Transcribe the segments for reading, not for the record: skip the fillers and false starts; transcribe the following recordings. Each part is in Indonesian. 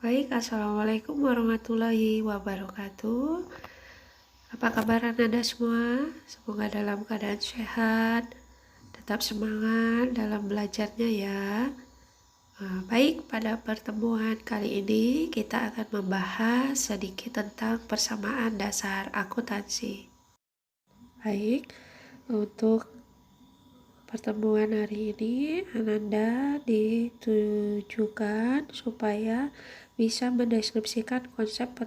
Baik, Assalamualaikum warahmatullahi wabarakatuh. Apa kabar Anda semua? Semoga dalam keadaan sehat, tetap semangat dalam belajarnya ya. Baik, pada pertemuan kali ini kita akan membahas sedikit tentang persamaan dasar akuntansi. Baik, untuk pertemuan hari ini Ananda ditujukan supaya bisa mendeskripsikan konsep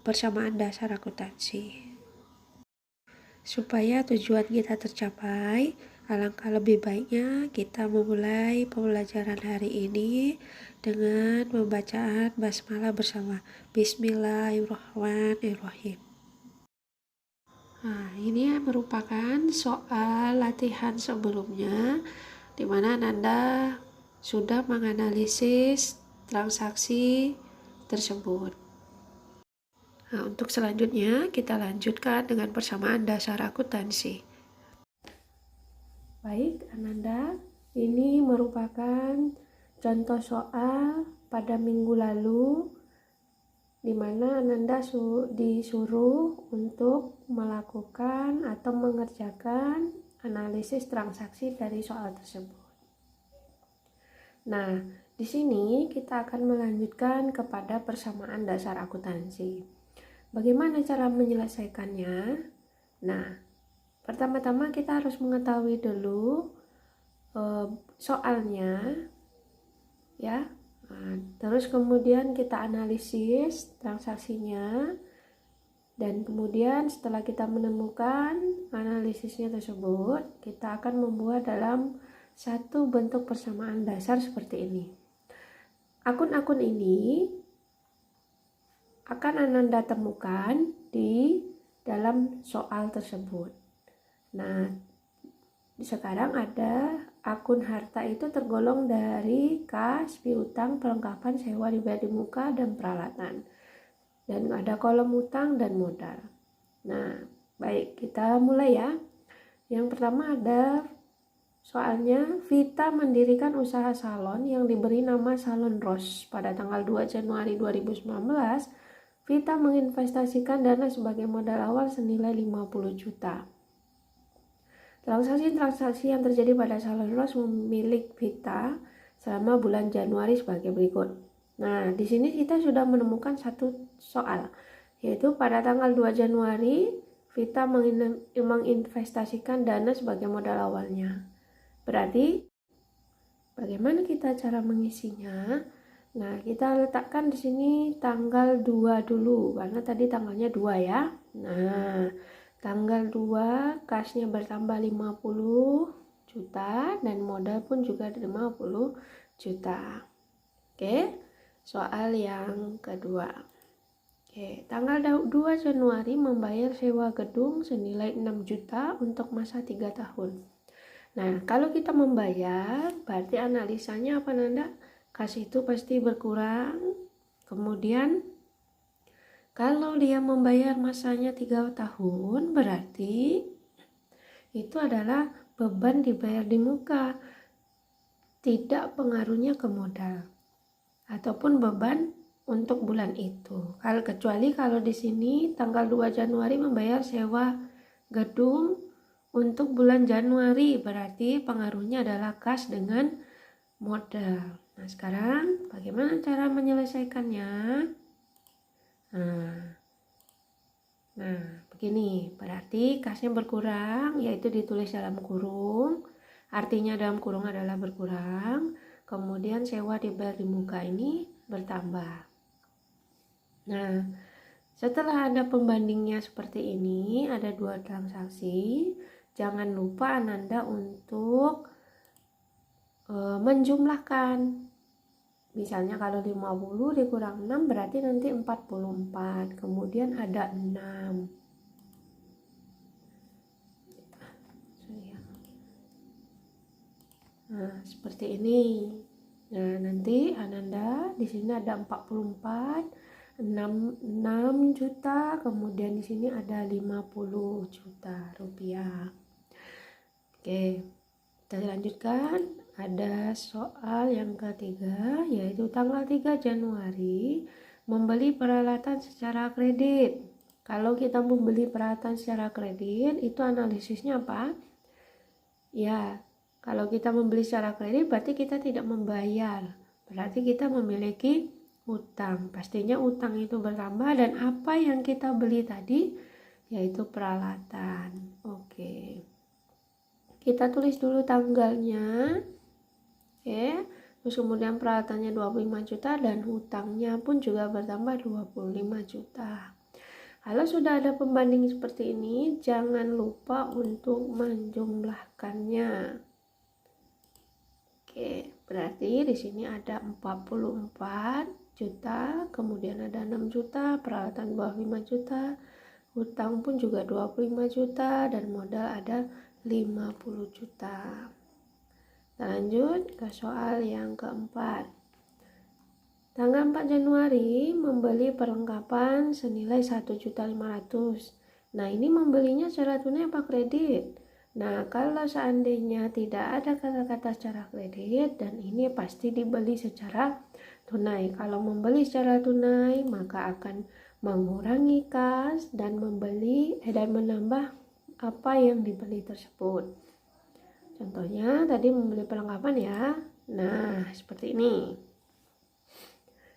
persamaan dasar akuntansi. Supaya tujuan kita tercapai, alangkah lebih baiknya kita memulai pembelajaran hari ini dengan pembacaan basmalah bersama. Bismillahirrahmanirrahim. Nah, ini merupakan soal latihan sebelumnya di mana Nanda sudah menganalisis transaksi tersebut. Nah, untuk selanjutnya kita lanjutkan dengan persamaan dasar akuntansi. Baik, Ananda, ini merupakan contoh soal pada minggu lalu di mana Ananda disuruh untuk melakukan atau mengerjakan analisis transaksi dari soal tersebut. Nah, di sini kita akan melanjutkan kepada persamaan dasar akuntansi. Bagaimana cara menyelesaikannya? Nah, pertama-tama kita harus mengetahui dulu soalnya, ya. Nah, terus kemudian kita analisis transaksinya, dan kemudian setelah kita menemukan analisisnya tersebut, kita akan membuat dalam satu bentuk persamaan dasar seperti ini. Akun-akun ini akan Ananda temukan di dalam soal tersebut. Nah, sekarang ada akun harta itu tergolong dari kas, piutang, perlengkapan, sewa, dibayar di muka, dan peralatan. Dan ada kolom utang dan modal. Nah, baik, kita mulai ya. Yang pertama ada soalnya, Vita mendirikan usaha salon yang diberi nama Salon Rose. Pada tanggal 2 Januari 2019, Vita menginvestasikan dana sebagai modal awal senilai 50 juta. Transaksi-transaksi yang terjadi pada Salon Rose milik Vita selama bulan Januari sebagai berikut. Nah, di sini kita sudah menemukan satu soal, yaitu pada tanggal 2 Januari Vita menginvestasikan dana sebagai modal awalnya. Berarti bagaimana kita cara mengisinya? Nah, kita letakkan di sini tanggal 2 dulu karena tadi tanggalnya 2 ya. Nah, tanggal 2 kasnya bertambah 50 juta dan modal pun juga 50 juta. Oke. Soal yang kedua. Oke, tanggal 2 Januari membayar sewa gedung senilai 6 juta untuk masa 3 tahun. Nah, kalau kita membayar, berarti analisanya apa Nanda? Kas itu pasti berkurang. Kemudian, kalau dia membayar masanya 3 tahun, berarti itu adalah beban dibayar di muka. Tidak pengaruhnya ke modal ataupun beban untuk bulan itu. Kecuali kalau di sini tanggal 2 Januari membayar sewa gedung untuk bulan Januari, berarti pengaruhnya adalah kas dengan modal. Nah, sekarang bagaimana cara menyelesaikannya? Nah, begini, berarti kasnya berkurang, yaitu ditulis dalam kurung. Artinya dalam kurung adalah berkurang. Kemudian sewa dibayar di muka ini bertambah. Nah, setelah ada pembandingnya seperti ini, ada 2 transaksi, jangan lupa Ananda untuk menjumlahkan. Misalnya kalau 50 dikurang 6 berarti nanti 44. Kemudian ada 6. Nah, seperti ini. Nah, nanti Ananda di sini ada 44, 6 juta, kemudian di sini ada 50 juta rupiah. Oke, kita lanjutkan. ada soal yang ketiga, yaitu tanggal 3 Januari membeli peralatan secara kredit. Kalau kita membeli peralatan secara kredit, itu analisisnya apa? Ya, kalau kita membeli secara kredit berarti kita tidak membayar. Berarti kita memiliki utang. Pastinya utang itu bertambah, dan apa yang kita beli tadi yaitu peralatan. Oke. Kita tulis dulu tanggalnya. Oke. Terus kemudian peralatannya 25 juta dan hutangnya pun juga bertambah 25 juta. Kalau sudah ada pembanding seperti ini, jangan lupa untuk menjumlahkannya. Oke, berarti di sini ada 44 juta, kemudian ada 6 juta, peralatan 25 juta, hutang pun juga 25 juta, dan modal ada 50 juta. Kita lanjut ke soal yang keempat. Tanggal 4 Januari membeli perlengkapan senilai 1.500.000. Nah, ini membelinya secara tunai apa kredit? Nah, kalau seandainya tidak ada kata-kata secara kredit, dan ini pasti dibeli secara tunai. Kalau membeli secara tunai, maka akan mengurangi kas dan menambah apa yang dibeli tersebut. Contohnya tadi membeli perlengkapan ya. Nah, seperti ini.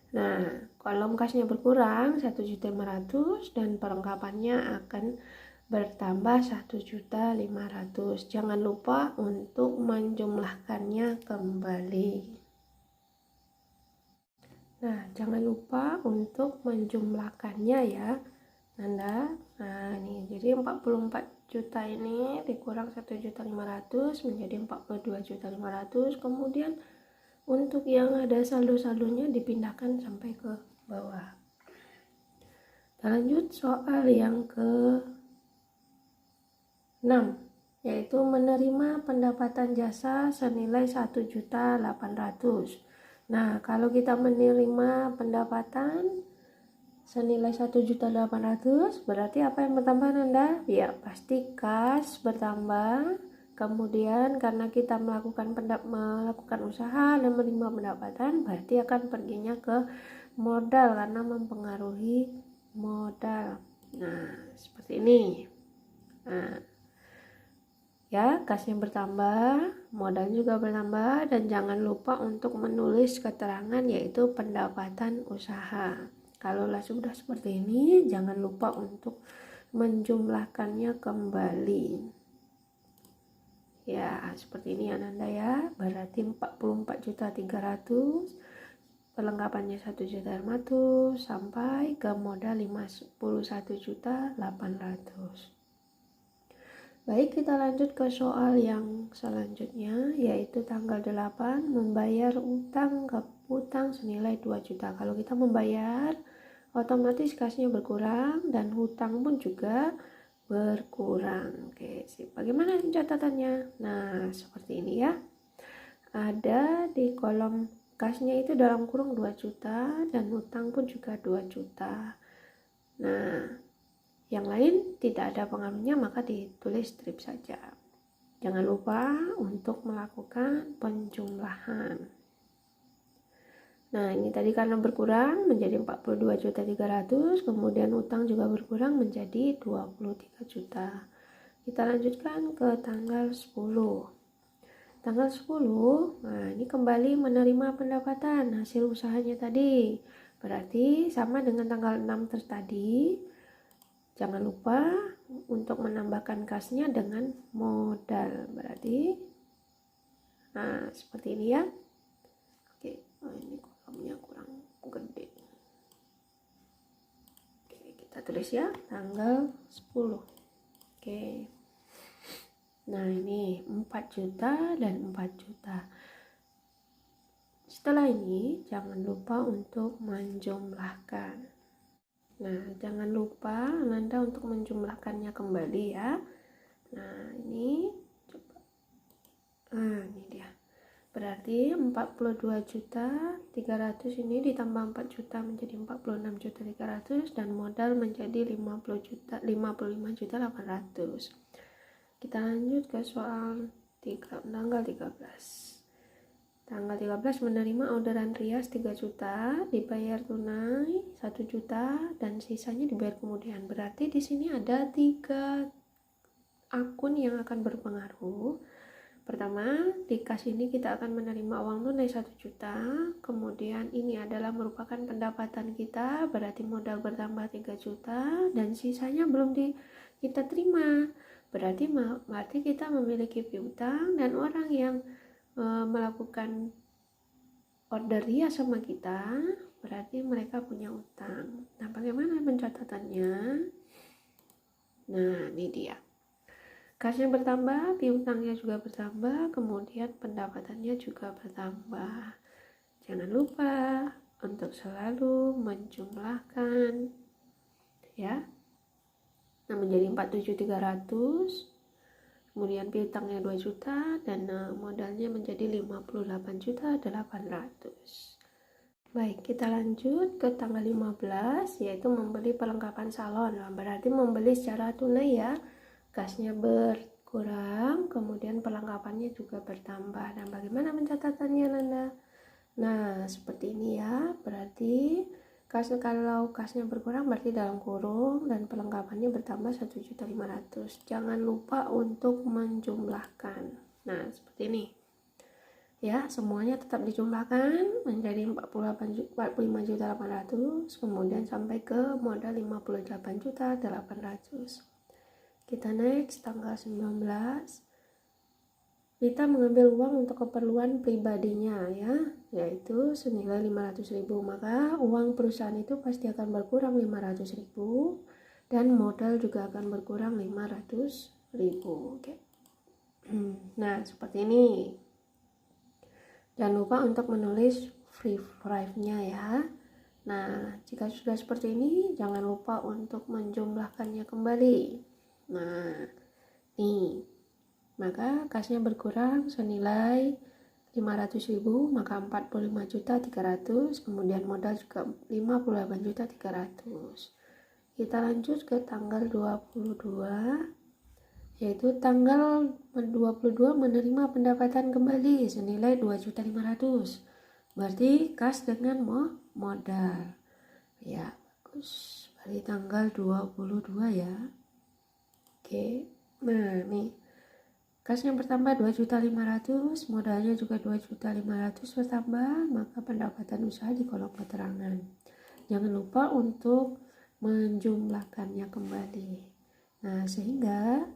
Nah, kolom kasnya berkurang 1.500.000 dan perlengkapannya akan bertambah 1.500.000. Jangan lupa untuk menjumlahkannya kembali. Nah, jangan lupa untuk menjumlahkannya ya, Nanda. Nah, ini jadi 44 juta ini dikurang 1.500.000 menjadi 42.500.000. Kemudian untuk yang ada saldo-saldonya dipindahkan sampai ke bawah. Kita lanjut soal yang ke-6, yaitu menerima pendapatan jasa senilai 1.800.000. Nah, kalau kita menerima pendapatan senilai 1.800.000, berarti apa yang bertambah, Nanda? Ya, pasti kas bertambah. Kemudian karena kita melakukan usaha dan menerima pendapatan, berarti akan perginya ke modal karena mempengaruhi modal. Nah, seperti ini. Nah, ya, kasnya bertambah, modal juga bertambah, dan jangan lupa untuk menulis keterangan yaitu pendapatan usaha. Kalau sudah seperti ini, jangan lupa untuk menjumlahkannya kembali. Ya, seperti ini ya Nanda ya. Berarti 44.300.000, perlengkapannya 1.500.000 sampai ke modal 51.800.000. Baik, kita lanjut ke soal yang selanjutnya, yaitu tanggal 8 membayar utang senilai 2 juta. Kalau kita membayar, otomatis kasnya berkurang dan hutang pun juga berkurang. Oke, sip. Bagaimana catatannya? Nah, seperti ini ya. Ada di kolom kasnya itu dalam kurung 2 juta dan hutang pun juga 2 juta. Nah, yang lain tidak ada pengaruhnya, maka ditulis strip saja. Jangan lupa untuk melakukan penjumlahan. Nah, ini tadi karena berkurang menjadi 42.300.000, kemudian utang juga berkurang menjadi 23 juta. Kita lanjutkan ke tanggal 10. Tanggal 10, nah ini kembali menerima pendapatan hasil usahanya tadi. Berarti sama dengan tanggal 6 tadi. Jangan lupa untuk menambahkan kasnya dengan modal. Berarti, nah seperti ini ya. Oke, ini kolomnya kurang gede. Oke, kita tulis ya, tanggal 10. Oke. Nah, ini 4 juta dan 4 juta. Setelah ini, jangan lupa untuk menjumlahkan. Nah, jangan lupa Anda untuk menjumlahkannya kembali ya. Nah, ini coba. Nah, ini dia. Berarti 42.300.000 ini ditambah 4 juta menjadi 46.300.000 dan modal menjadi 55.800.000. Kita lanjut ke soal tanggal 13. Tanggal 13 menerima orderan rias 3 juta, dibayar tunai 1 juta, dan sisanya dibayar kemudian. Berarti di sini ada 3 akun yang akan berpengaruh. Pertama, di kas ini kita akan menerima uang tunai 1 juta, kemudian ini adalah merupakan pendapatan kita, berarti modal bertambah 3 juta, dan sisanya belum kita terima. Berarti kita memiliki piutang, dan orang yang melakukan order rias sama kita, berarti mereka punya utang. Nah, bagaimana pencatatannya? Nah, ini dia. Kasnya bertambah, piutangnya juga bertambah, kemudian pendapatannya juga bertambah. Jangan lupa untuk selalu menjumlahkan, ya. Nah, menjadi 47.300, kemudian piutangnya 2 juta, dan modalnya menjadi 58.800. Baik, kita lanjut ke tanggal 15, yaitu membeli perlengkapan salon. Nah, berarti membeli secara tunai ya. Kasnya berkurang, kemudian perlengkapannya juga bertambah. Nah, bagaimana pencatatannya, Nanda? Nah, seperti ini ya. Berarti kalau kasnya berkurang berarti dalam kurung, dan perlengkapannya bertambah 1.500.000. Jangan lupa untuk menjumlahkan. Nah, seperti ini. Ya, semuanya tetap dijumlahkan menjadi 45.800.000, kemudian sampai ke modal 58.800.000. Kita next tanggal 19. Kita mengambil uang untuk keperluan pribadinya ya, yaitu senilai 500.000. Maka uang perusahaan itu pasti akan berkurang 500.000, dan modal juga akan berkurang 500.000. Oke. Nah, seperti ini. Jangan lupa untuk menulis free drive-nya ya. Nah, jika sudah seperti ini, jangan lupa untuk menjumlahkannya kembali. Nah, nih, maka kasnya berkurang senilai 500.000, maka 45.300.000, kemudian modal juga 58.300.000. Kita lanjut ke tanggal 22, yaitu tanggal 22 menerima pendapatan kembali senilai 2.500.000. Berarti kas dengan modal. Ya, bagus. Berarti tanggal 22 ya. Oke, nah nih kasnya bertambah 2.500.000, modalnya juga 2.500.000 bertambah, maka pendapatan usaha di kolom keterangan. Jangan lupa untuk menjumlahkannya kembali. Nah, sehingga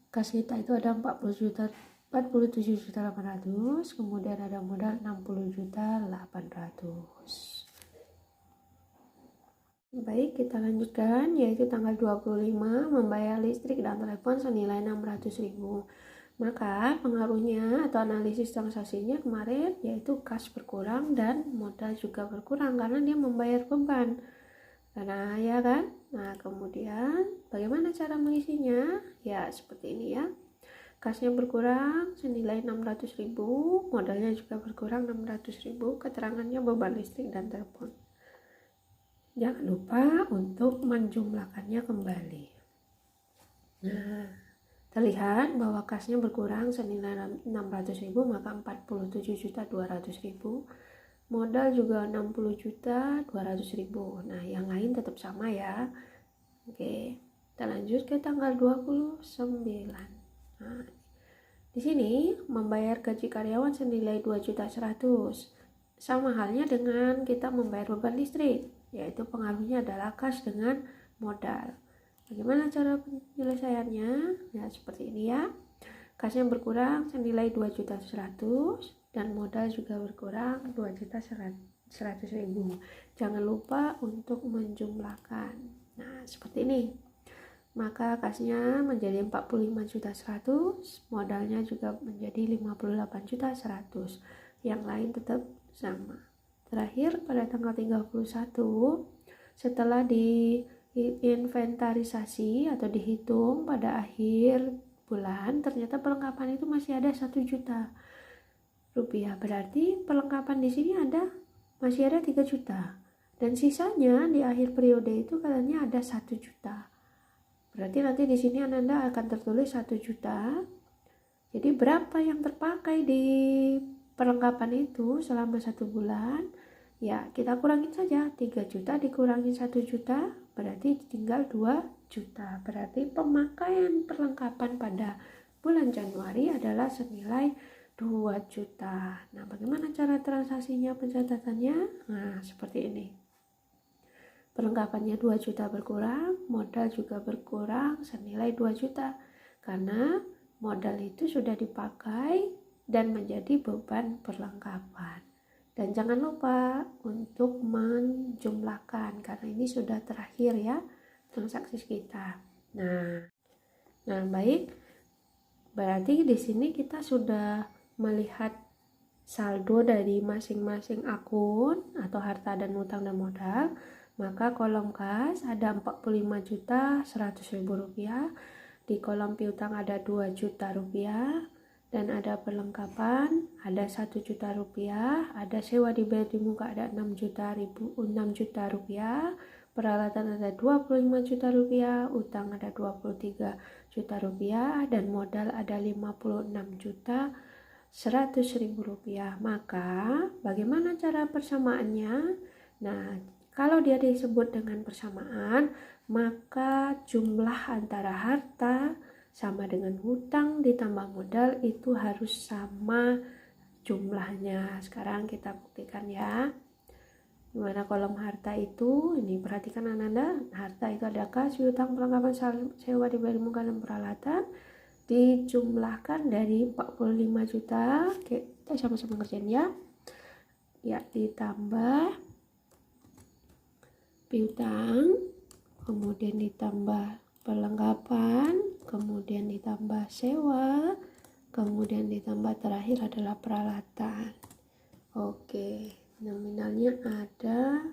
kas kita itu ada 47.800.000, kemudian ada modal 60.800.000. Baik, kita lanjutkan, yaitu tanggal 25 membayar listrik dan telepon senilai 600.000. Maka pengaruhnya atau analisis transaksinya kemarin yaitu kas berkurang dan modal juga berkurang karena dia membayar beban. Karena ya kan? Nah, kemudian bagaimana cara mengisinya? Ya, seperti ini ya. Kasnya berkurang senilai 600.000, modalnya juga berkurang 600.000, keterangannya beban listrik dan telepon. Jangan lupa untuk menjumlahkannya kembali. Nah, terlihat bahwa kasnya berkurang senilai 600.000, maka 47.200.000. Modal juga 60.200.000. Nah, yang lain tetap sama ya. Oke, kita lanjut ke tanggal 29. Nah, di sini membayar gaji karyawan senilai 2.100.000. Sama halnya dengan kita membayar beban listrik, yaitu pengaruhnya adalah kas dengan modal. Bagaimana cara penyelesaiannya? Ya, seperti ini ya. Kasnya berkurang senilai 2.100.000 dan modal juga berkurang 2.100.000. Jangan lupa untuk menjumlahkan. Nah, seperti ini. Maka kasnya menjadi 45.100.000, modalnya juga menjadi 58.100.000. Yang lain tetap sama. Terakhir pada tanggal 31, setelah diinventarisasi atau dihitung pada akhir bulan, ternyata perlengkapan itu masih ada 1 juta rupiah. Berarti perlengkapan di sini masih ada 3 juta. Dan sisanya di akhir periode itu katanya ada 1 juta. Berarti nanti di sini Ananda akan tertulis 1 juta. Jadi berapa yang terpakai di perlengkapan itu selama 1 bulan, ya kita kurangin saja. 3 juta dikurangi 1 juta berarti tinggal 2 juta. Berarti pemakaian perlengkapan pada bulan Januari adalah senilai 2 juta. Nah, bagaimana cara transaksinya, pencatatannya? Nah, seperti ini. Perlengkapannya 2 juta berkurang, modal juga berkurang senilai 2 juta. Karena modal itu sudah dipakai dan menjadi beban perlengkapan. Dan jangan lupa untuk menjumlahkan karena ini sudah terakhir ya transaksi kita. Nah baik, berarti di sini kita sudah melihat saldo dari masing-masing akun atau harta dan utang dan modal. Maka kolom kas ada 45.100.000 rupiah, di kolom piutang ada 2 juta rupiah, dan ada perlengkapan ada 1 juta rupiah, ada sewa dibayar di muka ada 6 juta rupiah, peralatan ada 25 juta rupiah, utang ada 23 juta rupiah, dan modal ada 56.100.000 rupiah. Maka bagaimana cara persamaannya? Nah, kalau dia disebut dengan persamaan, maka jumlah antara harta sama dengan hutang ditambah modal itu harus sama jumlahnya. Sekarang kita buktikan ya. Dimana kolom harta itu, ini perhatikan Ananda, harta itu ada kas, piutang, perlengkapan, sewa dibayar muka dan peralatan, dijumlahkan dari 45 juta. Oke, kita sama-sama ngerjain ya. Ya, ditambah piutang, kemudian ditambah perlengkapan, kemudian ditambah sewa, kemudian ditambah terakhir adalah peralatan. Oke, nominalnya ada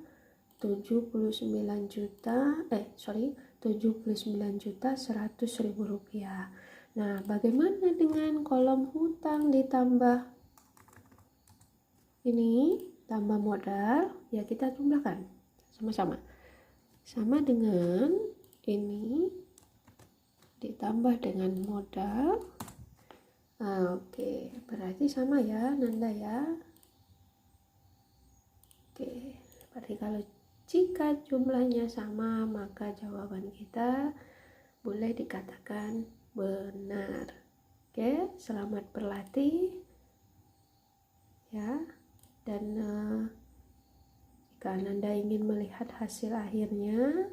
79.100.000 rupiah. Nah, bagaimana dengan kolom hutang ditambah ini tambah modal? Ya, kita jumlahkan sama-sama. Sama dengan ini ditambah dengan modal. Oke, berarti sama ya Nanda ya. Oke, berarti kalau jika jumlahnya sama maka jawaban kita boleh dikatakan benar. Oke, selamat berlatih ya. Dan jika Anda ingin melihat hasil akhirnya,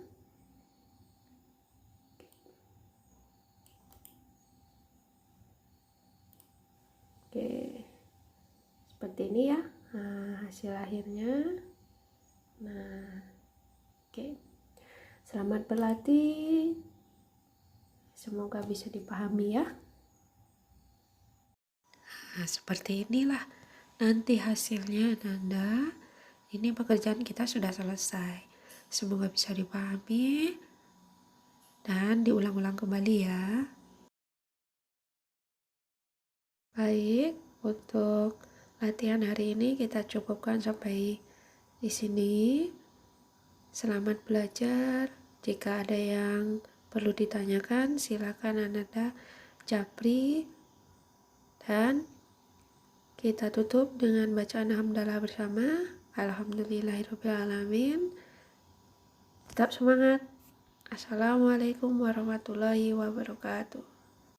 oke, seperti ini ya. Nah, hasil akhirnya. Nah, oke. Selamat berlatih. Semoga bisa dipahami ya. Nah, seperti inilah nanti hasilnya Nanda. Ini pekerjaan kita sudah selesai. Semoga bisa dipahami dan diulang-ulang kembali ya. Baik, untuk latihan hari ini kita cukupkan sampai di sini. Selamat belajar. Jika ada yang perlu ditanyakan, silakan Ananda japri. Dan kita tutup dengan bacaan hamdalah bersama. Alhamdulillahirrahmanirrahim. Tetap semangat. Assalamualaikum warahmatullahi wabarakatuh.